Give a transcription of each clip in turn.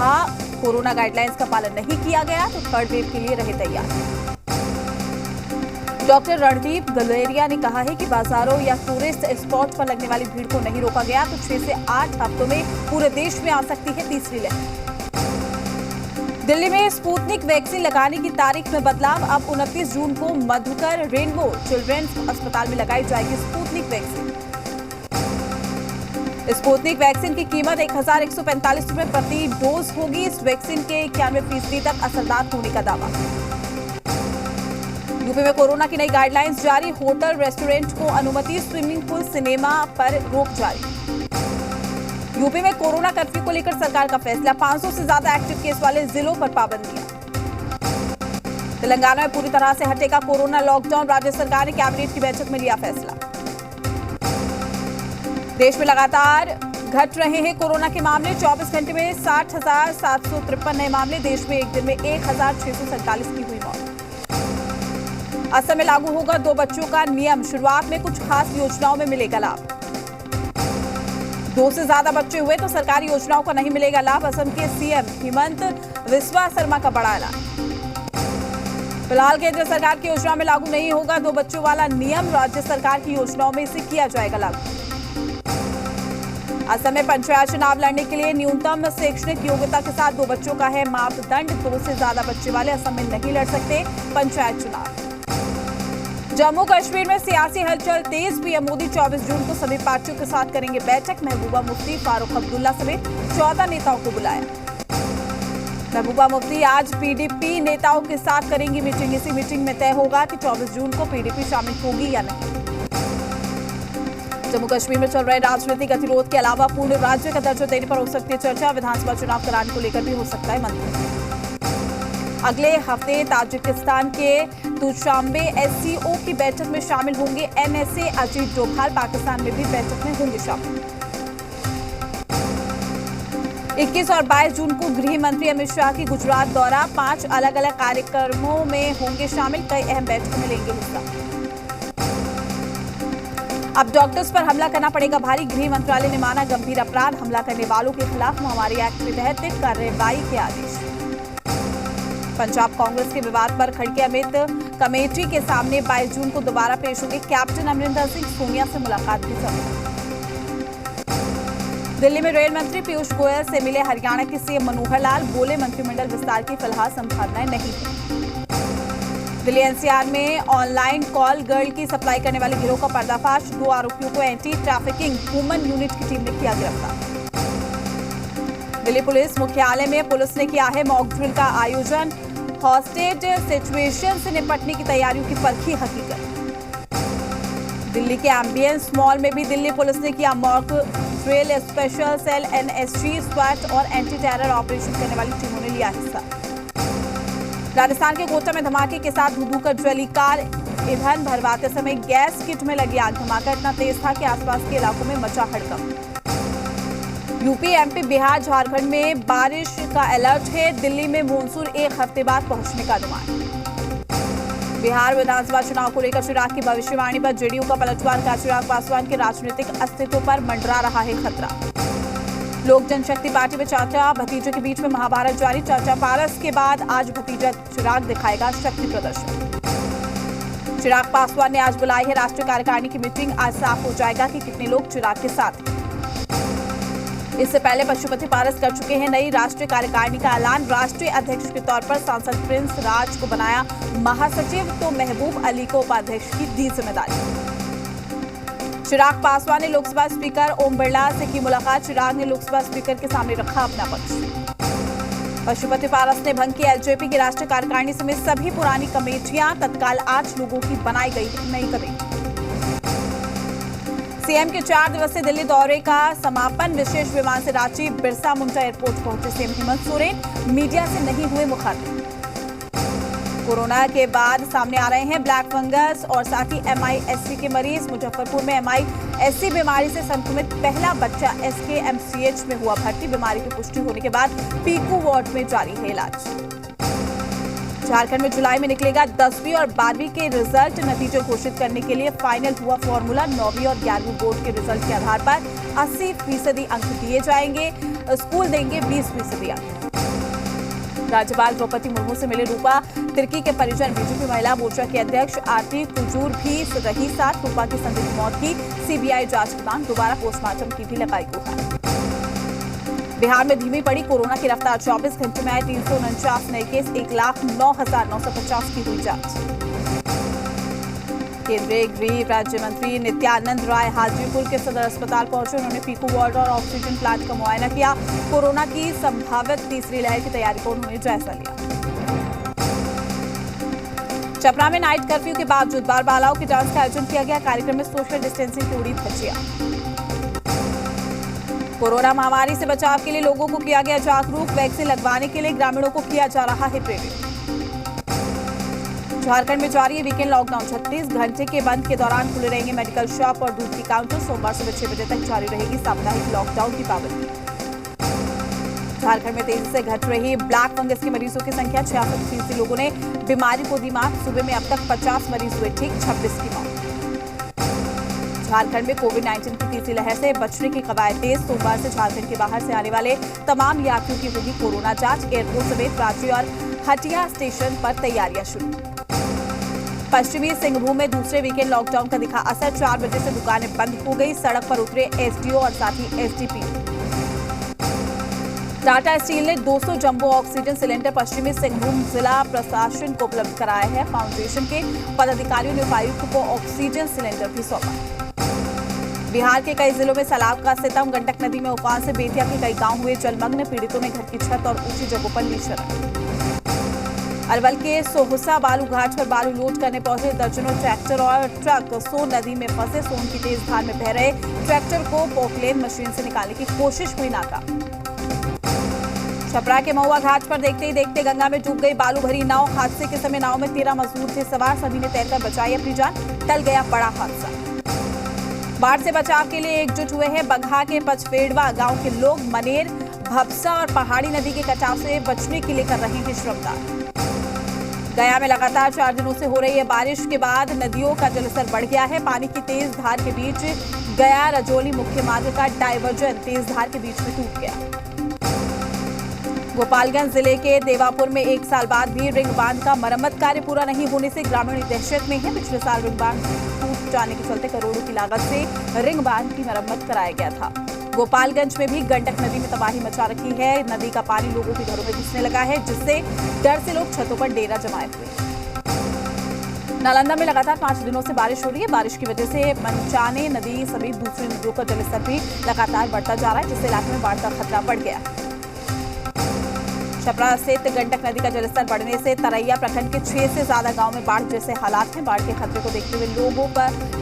कहा, corona guidelines का पालन नहीं किया गया तो थर्ड वेव के लिए रहे तैयार। डॉक्टर रणदीप गुलेरिया ने कहा है कि बाजारों या टूरिस्ट स्पॉट पर लगने वाली भीड़ को नहीं रोका गया तो 6 से 8 हफ्तों में पूरे देश में आ सकती है तीसरी लहर। दिल्ली में स्पुतनिक वैक्सीन लगाने की तारीख में बदलाव। अब 29 जून को मधुकर रेनबो चिल्ड्रेंस अस्पताल में लगाई जाएगी स्पुतनिक वैक्सीन। स्पुतनिक वैक्सीन की कीमत 1145 रुपए प्रति डोज होगी। इस वैक्सीन के 91% तक असरदार होने का दावा। यूपी में कोरोना की नई गाइडलाइंस जारी। होटल रेस्टोरेंट को अनुमति, स्विमिंग पूल सिनेमा पर रोक जारी। यूपी में कोरोना कर्फ्यू को लेकर सरकार का फैसला। 500 से ज्यादा एक्टिव केस वाले जिलों पर पाबंदियां। तेलंगाना में पूरी तरह से हटेगा कोरोना लॉकडाउन। राज्य सरकार ने कैबिनेट की बैठक में लिया फैसला। देश में लगातार घट रहे हैं कोरोना के मामले। 24 घंटे में 60,753 नए मामले। देश में एक दिन में 1,647 की हुई मौत। असम में लागू होगा 2 बच्चों का नियम। शुरुआत में कुछ खास योजनाओं में मिलेगा लाभ। 2 से ज्यादा बच्चे हुए तो सरकारी योजनाओं का नहीं मिलेगा लाभ। असम के सीएम हिमंत बिस्वा शर्मा का बड़ा ऐलान। फिलहाल केंद्र सरकार की योजना में लागू नहीं होगा 2 बच्चों वाला नियम। राज्य सरकार की योजनाओं में इसे किया जाएगा लागू। असम में पंचायत चुनाव लड़ने के लिए न्यूनतम शैक्षणिक योग्यता के साथ 2 बच्चों का है मापदंड। 2 से ज्यादा बच्चे वाले असम में नहीं लड़ सकते पंचायत चुनाव। जम्मू कश्मीर में सियासी हलचल तेज। पीएम मोदी 24 जून को सभी पार्टियों के साथ करेंगे बैठक। महबूबा मुफ्ती, फारूक अब्दुल्ला समेत 14 नेताओं को बुलाया। महबूबा मुफ्ती आज पीडीपी नेताओं के साथ करेंगी मीटिंग। इसी मीटिंग में तय होगा कि 24 जून को पीडीपी शामिल होगी या नहीं। जम्मू कश्मीर में चल रहे राजनीतिक गतिरोध के अलावा पूर्ण राज्य का दर्जा देने पर हो सकती है चर्चा। विधानसभा चुनाव कराने को लेकर भी हो सकता है मंथन। अगले हफ्ते ताजिकिस्तान के दुशांबे एससीओ की बैठक में शामिल होंगे एनएसए अजीत डोभाल। पाकिस्तान में भी बैठक में होंगे शामिल। 21 और 22 जून को गृह मंत्री अमित शाह की गुजरात दौरा। 5 अलग अलग कार्यक्रमों में होंगे शामिल। कई अहम बैठकों में लेंगे हिस्सा। अब डॉक्टर्स पर हमला करना पड़ेगा भारी। गृह मंत्रालय ने माना गंभीर अपराध। हमला करने वालों के खिलाफ महामारी एक्ट के तहत कार्रवाई के आदेश। पंजाब कांग्रेस के विवाद पर खड़के अमित कमेटी के सामने 22 जून को दोबारा पेश होंगे कैप्टन अमरिंदर सिंह। सोनिया से मुलाकात भी संभव। दिल्ली में रेल मंत्री पीयूष गोयल से मिले हरियाणा के सीएम मनोहर लाल। बोले मंत्रिमंडल विस्तार की फिलहाल संभावनाएं नहीं है। दिल्ली एनसीआर में ऑनलाइन कॉल गर्ल की सप्लाई करने वाले गिरोह का पर्दाफाश। 2 आरोपियों को एंटी ट्रैफिकिंग वुमन यूनिट की टीम ने किया गिरफ्तार। दिल्ली पुलिस मुख्यालय में पुलिस ने किया है मॉक ड्रिल का आयोजन। हॉस्टेज सिचुएशन से निपटने की तैयारियों की परखी हकीकत। दिल्ली के एम्बियंस मॉल में भी दिल्ली पुलिस ने किया mock drill. Special cell, NSG, स्वैट और एंटी टेरर ऑपरेशन करने वाली टीमों ने लिया हिस्सा। राजस्थान के कोटा में धमाके के साथ धुआं ज्वेली कार। ईंधन भरवाते समय गैस किट में लगी आग। धमाका इतना तेज था कि आसपास के इलाकों में मचा हड़कंप। यूपी, एमपी, बिहार, झारखंड में बारिश का अलर्ट है। दिल्ली में मानसून 1 हफ्ते बाद पहुंचने का अनुमान। बिहार विधानसभा चुनाव को लेकर चिराग की भविष्यवाणी पर जेडीयू का पलटवार का। चिराग पासवान के राजनीतिक अस्तित्व पर मंडरा रहा है खतरा। लोक जनशक्ति पार्टी में चाचा भतीजे के बीच में महाभारत जारी। चाचा पारस के बाद आज भतीजा चिराग दिखाएगा शक्ति प्रदर्शन। चिराग पासवान ने आज बुलाई है राष्ट्रीय कार्यकारिणी की मीटिंग। आज साफ हो जाएगा कि कितने लोग चिराग के साथ हैं। इससे पहले पशुपति पारस कर चुके हैं नई राष्ट्रीय कार्यकारिणी का ऐलान। राष्ट्रीय अध्यक्ष के तौर पर सांसद प्रिंस राज को बनाया महासचिव तो महबूब अली को उपाध्यक्ष की दी जिम्मेदारी। चिराग पासवान ने लोकसभा स्पीकर ओम बिरला से की मुलाकात। चिराग ने लोकसभा स्पीकर के सामने रखा अपना पक्ष। पशुपति पारस ने भंग की एलजेपी की राष्ट्रीय कार्यकारिणी समेत सभी पुरानी कमेटियां। तत्काल 8 लोगों की बनाई गई नई कमेटी। सीएम के 4 दिवसीय दिल्ली दौरे का समापन। विशेष विमान से रांची बिरसा मुंडा एयरपोर्ट पहुंचे सीएम हेमंत सोरेन। मीडिया से नहीं हुए मुखातिब। कोरोना के बाद सामने आ रहे हैं ब्लैक फंगस और साथ ही MIS-C के मरीज। मुजफ्फरपुर में MIS-C बीमारी से संक्रमित पहला बच्चा SKMCH में हुआ भर्ती। बीमारी की पुष्टि होने के बाद पीकू वार्ड में जारी है इलाज। झारखंड में जुलाई में निकलेगा 10वीं और 12वीं के रिजल्ट। नतीजे घोषित करने के लिए फाइनल हुआ फॉर्मूला। 9वीं और 11वीं बोर्ड के रिजल्ट के आधार पर 80% अंक दिए जाएंगे। स्कूल देंगे 20% अंक। राज्यपाल द्रौपदी मुर्मू से मिले रूपा तिर्की के परिजन। बीजेपी महिला मोर्चा के अध्यक्ष आरती कुजूर भी रही साथ। रूपा की संदिग्ध मौत की सीबीआई जांच के बाद दोबारा पोस्टमार्टम की भी लगाई गुहार। बिहार में धीमी पड़ी कोरोना की रफ्तार। 24 घंटे में आए 349 नए केस, 1,09,950 की हुई जांच। केंद्रीय गृह राज्य मंत्री नित्यानंद राय हाजीपुर के सदर अस्पताल पहुंचे। उन्होंने पीकू वार्ड और ऑक्सीजन प्लांट का मुआयना किया। कोरोना की संभावित तीसरी लहर की तैयारी को उन्होंने जायजा लिया। छपरा में नाइट कर्फ्यू के बावजूद बाल बालाओं के डांस का आयोजन किया गया। कार्यक्रम में सोशल डिस्टेंसिंग की उड़ी धज्जियां। कोरोना महामारी से बचाव के लिए लोगों को किया गया जागरूक। वैक्सीन लगवाने के लिए ग्रामीणों को किया जा रहा है प्रेरित। झारखंड में जारी है वीकेंड लॉकडाउन। 36 घंटे के बंद के दौरान खुले रहेंगे मेडिकल शॉप और दूध की काउंटर। सोमवार सुबह 6 बजे तक जारी रहेगी साप्ताहिक लॉकडाउन की पाबंदी। झारखंड में तेजी से घट रही ब्लैक फंगस के मरीजों की संख्या। 66% लोगों ने बीमारी को दी मात। सूबे में अब तक 50 मरीज हुए ठीक, 26 की मौत। झारखंड में कोविड-19 की तीसरी लहर से बचने की कवायद तेज। सोमवार से झारखंड के बाहर से आने वाले तमाम यात्रियों की होगी कोरोना जांच। एयरपोर्ट समेत रांची और हटिया स्टेशन पर तैयारियां शुरू। पश्चिमी सिंहभूम में दूसरे वीकेंड लॉकडाउन का दिखा असर। 4 बजे से दुकानें बंद हो गई। सड़क पर उतरे एसडीओ और साथ ही एसडीपी। टाटा स्टील ने 200 जंबो ऑक्सीजन सिलेंडर पश्चिमी सिंहभूम जिला प्रशासन को उपलब्ध कराया है। फाउंडेशन के पदाधिकारियों ने उपायुक्त को ऑक्सीजन सिलेंडर भी सौंपा। बिहार के कई जिलों में सैलाब का सितम। गंडक नदी में उफान से बेतिया के कई गांव हुए जलमग्न। पीड़ितों ने घर की छत और ऊंची जगहों पर ली शरण। अरवल के सोहसा बालू घाट पर बालू लोड करने पहुंचे दर्जनों ट्रैक्टर और ट्रक सोन नदी में फंसे। सोन की तेज धार में बह रहे ट्रैक्टर को पोकलेन मशीन से निकालने की कोशिश हुई नाकाम। छपरा के महुआ घाट पर देखते ही देखते गंगा में डूब गई बालू भरी नाव। हादसे के समय नाव में 13 मजदूर थे सवार। सभी ने तैरकर बचाई अपनी जान। टल गया बड़ा हादसा। बाढ़ से बचाव के लिए एकजुट हुए हैं बगहा के पचपेड़वा गांव के लोग। मनेर, भपसा और पहाड़ी नदी के कटाव से बचने के लिए कर रहे हैं श्रमदान। गया में लगातार 4 दिनों से हो रही है बारिश के बाद नदियों का जलस्तर बढ़ गया है। पानी की तेज धार के बीच गया रजौली मुख्य मार्ग का डायवर्जन तेज धार के बीच में टूट गया। गोपालगंज जिले के देवापुर में 1 साल बाद भी रिंग बांध का मरम्मत कार्य पूरा नहीं होने से ग्रामीण दहशत में है। पिछले साल रिंग बांध टूट जाने के चलते करोड़ों की लागत से रिंग बांध की मरम्मत कराया गया था। गोपालगंज में भी गंडक नदी में तबाही मचा रखी है। नदी का पानी लोगों के घरों में घुसने लगा है, जिससे डर से लोग छतों पर डेरा जमाए हुए। नालंदा में लगातार 5 दिनों से बारिश हो रही है। बारिश की वजह से मनचाने नदी समेत दूसरी नदियों का जलस्तर भी लगातार बढ़ता जा रहा है, जिससे इलाके में बाढ़ का खतरा बढ़ गया। छपरा स्थित गंडक नदी का जलस्तर बढ़ने से तरैया प्रखंड के 6 से ज्यादा गांव में बाढ़ जैसे हालात हैं। बाढ़ के खतरे को देखते हुए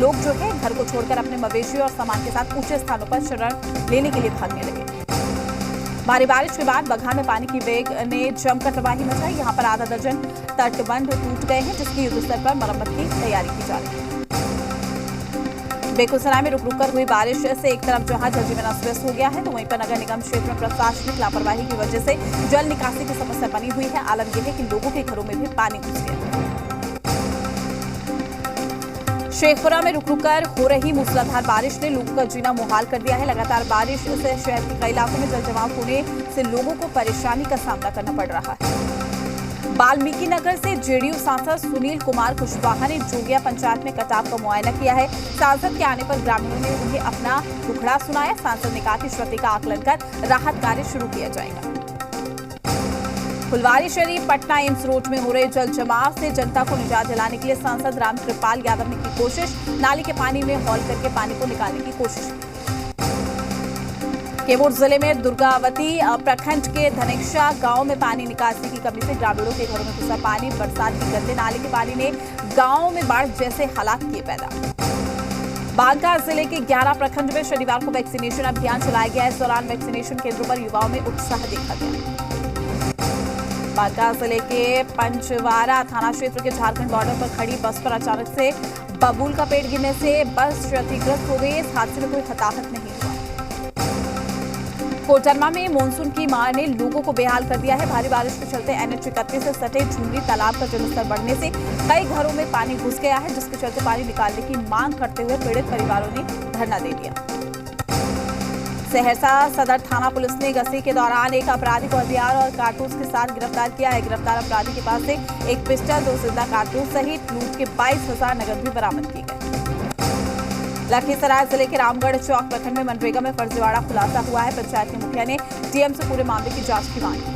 लोग जो है घर को छोड़कर अपने मवेशी और सामान के साथ ऊंचे स्थानों पर शरण लेने के लिए भागने लगे। भारी बारिश के बाद बगहा में पानी की वेग ने जमकर तबाही मचाई। यहाँ पर आधा दर्जन तटबंध टूट गए हैं, जिसकी युद्धस्तर पर मरम्मत की तैयारी की जा रही है। बेगूसराय में रुक रुक कर हुई बारिश से एक तरफ जहां जनजीवन अस्त व्यस्त हो गया है, तो वहीं पर नगर निगम क्षेत्र में प्रशासनिक लापरवाही की वजह से जल निकासी की समस्या बनी हुई है। आलम यह है कि लोगों के घरों में भी पानी घुस गया। शेखपुरा में रुक रुक कर हो रही मूसलाधार बारिश ने लोगों का जीना मुहाल कर दिया है। लगातार बारिश से शहर के कई इलाकों में जल जमाव होने से लोगों को परेशानी का सामना करना पड़ रहा है। वाल्मीकि नगर से जेडीयू सांसद सुनील कुमार कुशवाहा ने जोगिया पंचायत में कटाव का मुआयना किया है। सांसद के आने पर ग्रामीणों ने उन्हें अपना दुखड़ा सुनाया। सांसद ने कहा कि क्षति का आकलन कर राहत कार्य शुरू किया जाएगा। फुलवारी शरीफ पटना एम्स रोड में हो रहे जल जमाव से जनता को निजात दिलाने के लिए सांसद रामकृपाल यादव ने की कोशिश। नाली के पानी में हॉल करके पानी को निकालने की कोशिश की। कैमूर जिले में दुर्गावती प्रखंड के धनेक्षा गांव में पानी निकासी की कमी से ग्रामीणों के घरों में घुसा पानी। बरसात की गंदे नाले के पानी ने गांव में बाढ़ जैसे हालात किए पैदा। बांका जिले के 11 प्रखंड में शनिवार को वैक्सीनेशन अभियान चलाया गया। इस दौरान वैक्सीनेशन केंद्रों पर युवाओं में उत्साह देखा गया। बांका जिले के पंचवारा थाना क्षेत्र के झारखंड बॉर्डर पर खड़ी बस पर अचानक से बबूल का पेड़ गिरने से बस क्षतिग्रस्त हो गई। इस हादसे में कोई हताहत नहीं हुआ। कोडरमा में मानसून की मार ने लोगों को बेहाल कर दिया है। भारी बारिश के चलते NH 31 से सटे झुमरी तालाब का जलस्तर बढ़ने से कई घरों में पानी घुस गया है, जिसके चलते पानी निकालने की मांग करते हुए पीड़ित परिवारों ने धरना दे दिया। सहरसा सदर थाना पुलिस ने गश्ती के दौरान एक अपराधी को हथियार और कारतूस के साथ गिरफ्तार किया है। गिरफ्तार अपराधी के पास से एक पिस्टल, 2 जिंदा कारतूस सहित लूट के 22,000 नकद भी बरामद की गई। लखीसराय जिले के रामगढ़ चौक प्रखंड में मनरेगा में फर्जीवाड़ा खुलासा हुआ है। पंचायत के मुखिया ने डीएम से पूरे मामले की जांच की मांग की।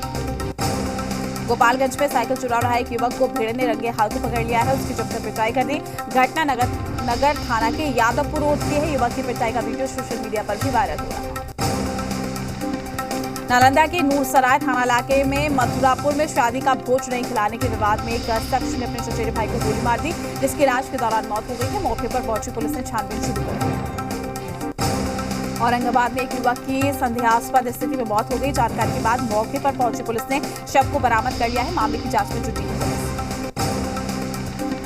गोपालगंज में साइकिल चुरा रहा एक युवक को भीड़ ने रंगे हाथों पकड़ लिया है। उसकी जब्त पिटाई कर दी। घटना नगर थाना के यादवपुर रोड की है। युवक की पिटाई का वीडियो सोशल मीडिया पर भी वायरल हुआ है। नालंदा के नूरसराय थाना इलाके में मथुरापुर में शादी का भोज नहीं खिलाने के विवाद में एक शख्स ने अपने चचेरे भाई को गोली मार दी, जिसकी इलाज के दौरान मौत हो गई है। मौके पर पहुंची पुलिस ने छानबीन शुरू कर दी। औरंगाबाद में एक युवक की संदेहास्पद स्थिति में मौत हो गई। जानकारी के बाद मौके पर पहुंची पुलिस ने शव को बरामद कर लिया है। मामले की जांच में जुटी है पुलिस।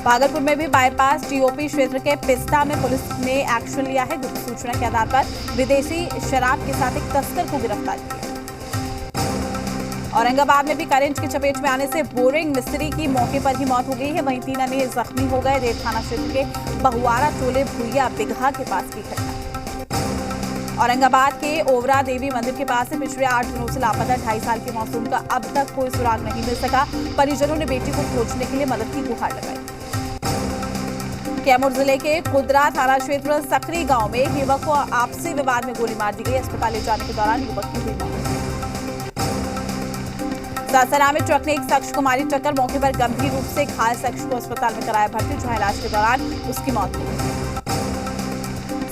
भागलपुर में भी बाईपास टीओपी क्षेत्र के पिस्ता में पुलिस ने एक्शन लिया है। गुप्त सूचना के आधार पर विदेशी शराब के साथ एक तस्कर को गिरफ्तार किया। औरंगाबाद में भी करंट की चपेट में आने से बोरिंग मिस्त्री की मौके पर ही मौत हो गई है। वहीं 3 अन्य जख्मी हो गए। देव थाना क्षेत्र के बहुआरा टोले भुइया बिगहा के पास की घटना। औरंगाबाद के ओवरा देवी मंदिर के पास से पिछले 8 दिनों से लापता 2.5 साल के मासूम का अब तक कोई सुराग नहीं मिल सका। परिजनों ने बेटी को खोजने के लिए मदद की गुहार लगाई। कैमूर जिले के कुदरा थाना क्षेत्र सकरी गांव में एक युवक को आपसी विवाद में गोली मार दी गई। अस्पताल ले जाने के दौरान युवक की हुई मौत। सासाराम में ट्रक ने एक शख्स को मारी टक्कर। मौके पर गंभीर रूप से घायल शख्स को अस्पताल में कराया भर्ती, जहां इलाज के दौरान उसकी मौत हो गई।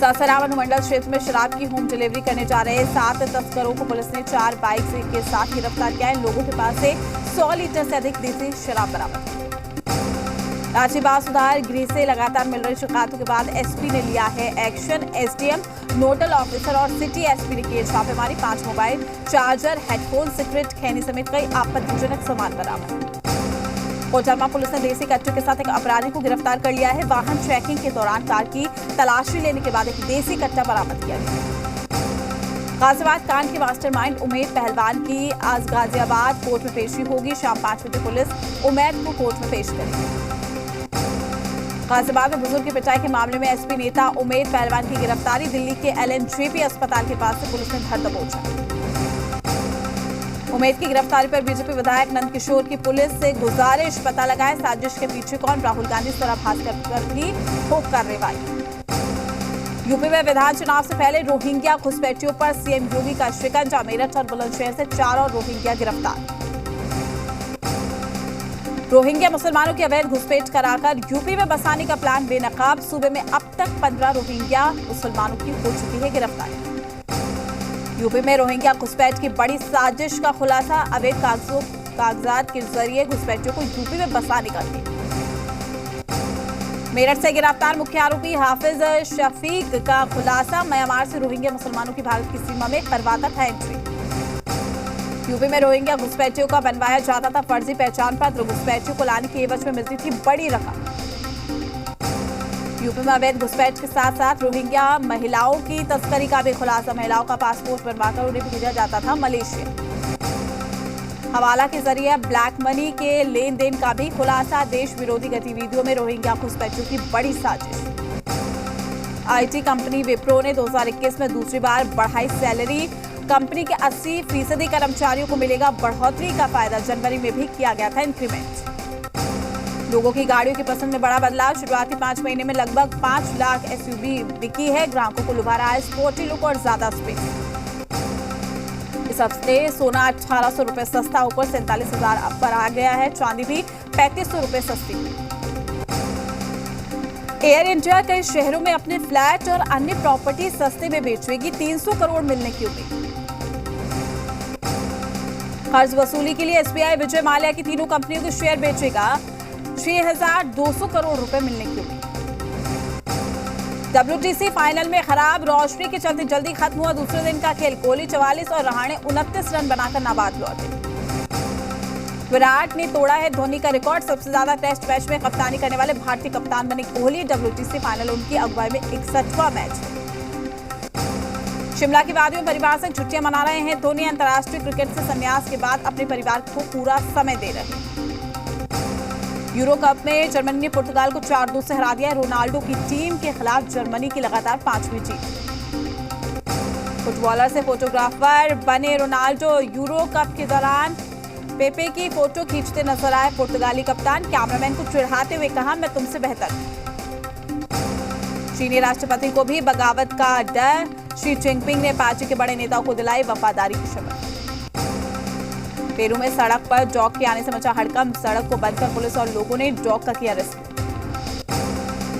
सासाराम अनुमंडल क्षेत्र में शराब की होम डिलीवरी करने जा रहे 7 तस्करों को पुलिस ने 4 बाइक के साथ गिरफ्तार किया है। लोगों के पास से 100 लीटर से अधिक देसी शराब बरामद। रांची बाल सुधार गृह से लगातार मिल रही शिकायतों के बाद एसपी ने लिया है एक्शन। एसडीएम, नोडल ऑफिसर और सिटी एसपी ने किए छापेमारी। 5 मोबाइल, चार्जर, हेडफोन, सिगरेट, खैनी समेत कई आपत्तिजनक सामान बरामद। कोडरमा पुलिस ने देसी कट्टे के साथ एक अपराधी को गिरफ्तार कर लिया है। वाहन चेकिंग के दौरान कार की तलाशी लेने के बाद एक देसी कट्टा बरामद किया गया। गाजियाबाद कांड के मास्टरमाइंड उमेद पहलवान की आज गाजियाबाद कोर्ट में पेशी होगी। शाम 5 बजे पुलिस उमेद को कोर्ट में पेश करेगी। गाजियाबाद में बुजुर्ग की पिटाई के मामले में एसपी नेता उमेद पहलवान की गिरफ्तारी। दिल्ली के एलएनजेपी अस्पताल के पास से पुलिस ने धर दबोचा। उमेद की गिरफ्तारी पर बीजेपी विधायक नंद किशोर की पुलिस से गुजारिश, पता लगाए साजिश के पीछे कौन। राहुल गांधी तरफ भास्कर पर भी ठोक कार्रवाई। यूपी में विधान चुनाव से पहले रोहिंग्या घुसपैठियों पर सीएम योगी का शिकंजा। मेरठ और बुलंदशहर से 4 और रोहिंग्या गिरफ्तार। रोहिंग्या मुसलमानों की अवैध घुसपैठ कराकर यूपी में बसाने का प्लान बेनकाब। सूबे में अब तक 15 रोहिंग्या मुसलमानों की हो चुकी है गिरफ्तारी। यूपी में रोहिंग्या घुसपैठ की बड़ी साजिश का खुलासा। अवैध कागजात के जरिए घुसपैठियों को यूपी में बसाने का खेल। मेरठ से गिरफ्तार मुख्य आरोपी हाफिज शफीक का खुलासा। म्यांमार से रोहिंग्या मुसलमानों की भारत की सीमा में करवाता था एंट्री। यूपी में रोहिंग्या घुसपैठियों का बनवाया जाता था फर्जी पहचान पत्र। घुसपैठियों को लाने की एवज में मिलती थी बड़ी रकम। यूपी में अवैध घुसपैठ के साथ साथ रोहिंग्या महिलाओं की तस्करी का भी खुलासा। महिलाओं का पासपोर्ट बनवाकर उन्हें भेजा जाता था मलेशिया। हवाला के जरिए ब्लैक मनी के लेन देन का भी खुलासा। देश विरोधी गतिविधियों में रोहिंग्या घुसपैठियों की बड़ी साजिश। आईटी कंपनी विप्रो ने 2021 में दूसरी बार बढ़ाई सैलरी। कंपनी के 80% कर्मचारियों को मिलेगा बढ़ोतरी का फायदा। जनवरी में भी किया गया था इंक्रीमेंट। लोगों की गाड़ियों की पसंद में बड़ा बदलाव। शुरुआती 5 महीने में लगभग 5 लाख एसयूवी बिकी है। ग्राहकों को लुभा रहा है स्पोर्टी लुक और ज्यादा स्पेस। इस हफ्ते सोना 1800 रुपए सस्ता होकर 47,000 पर आ गया है। चांदी भी 3500 रुपए सस्ती। एयर इंडिया कई शहरों में अपने फ्लैट और अन्य प्रॉपर्टी सस्ते में बेचेगी। 300 करोड़ मिलने की उम्मीद। कर्ज वसूली के लिए एसबीआई विजय माल्या की तीनों कंपनियों के शेयर बेचेगा। 6,200 करोड़ रुपए मिलने की उम्मीद। WTC फाइनल में खराब रोशनी के चलते जल्दी खत्म हुआ दूसरे दिन का खेल। कोहली 44 और रहाणे 29 रन बनाकर नाबाद लौटे। विराट ने तोड़ा है धोनी का रिकॉर्ड। सबसे ज्यादा टेस्ट मैच में कप्तानी करने वाले भारतीय कप्तान बने कोहली। WTC फाइनल उनकी अगुवाई में 61वां मैच है। शिमला की वादियों में परिवार से छुट्टियां मना रहे हैं धोनी। अंतर्राष्ट्रीय क्रिकेट से संन्यास के बाद अपने परिवार को पूरा समय दे रहे हैं। यूरो कप में जर्मनी ने पुर्तगाल को 4-2 से हरा दिया। रोनाल्डो की टीम के खिलाफ जर्मनी की लगातार 5वीं जीत। फुटबॉलर से फोटोग्राफर बने रोनाल्डो यूरो कप के दौरान पेपे की फोटो खींचते नजर आए पुर्तगाली कप्तान। कैमरामैन को चिढ़ाते हुए कहा, मैं तुमसे बेहतर। चीनी राष्ट्रपति को भी बगावत का डर। शी जिनपिंग ने पार्टी के बड़े नेताओं को दिलाई वफादारी की शपथ। पेरू में सड़क पर डॉग के आने से मचा हड़कंप। सड़क को बंद कर पुलिस और लोगों ने डॉग का किया रेस्क्यू।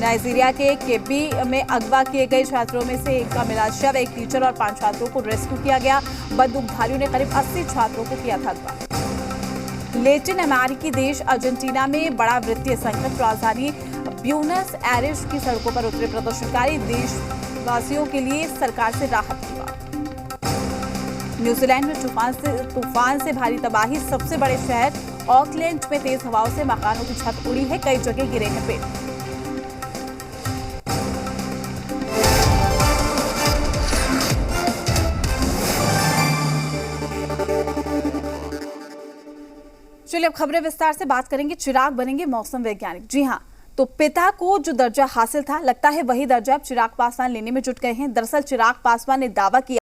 नाइजीरिया के केबी में अगवा किए गए छात्रों में से एक का मिला शव। एक टीचर और 5 छात्रों को रेस्क्यू किया गया। बंदूकधारियों ने करीब 80 छात्रों को किया था अगवा। लैटिन अमेरिकी देश अर्जेंटीना में बड़ा वित्तीय संकट। राजधानी ब्यूनस एयर्स की सड़कों पर उतरे प्रदर्शनकारी। देशवासियों के लिए सरकार से राहत की मांग। न्यूजीलैंड में तूफान से भारी तबाही। सबसे बड़े शहर ऑकलैंड में तेज हवाओं से मकानों की छत उड़ी है। कई जगह गिरे हैं पेड़। चलिए अब खबरें विस्तार से बात करेंगे। चिराग बनेंगे मौसम वैज्ञानिक। जी हां, तो पिता को जो दर्जा हासिल था, लगता है वही दर्जा अब चिराग पासवान लेने में जुट गए हैं। दरअसल चिराग पासवान ने दावा किया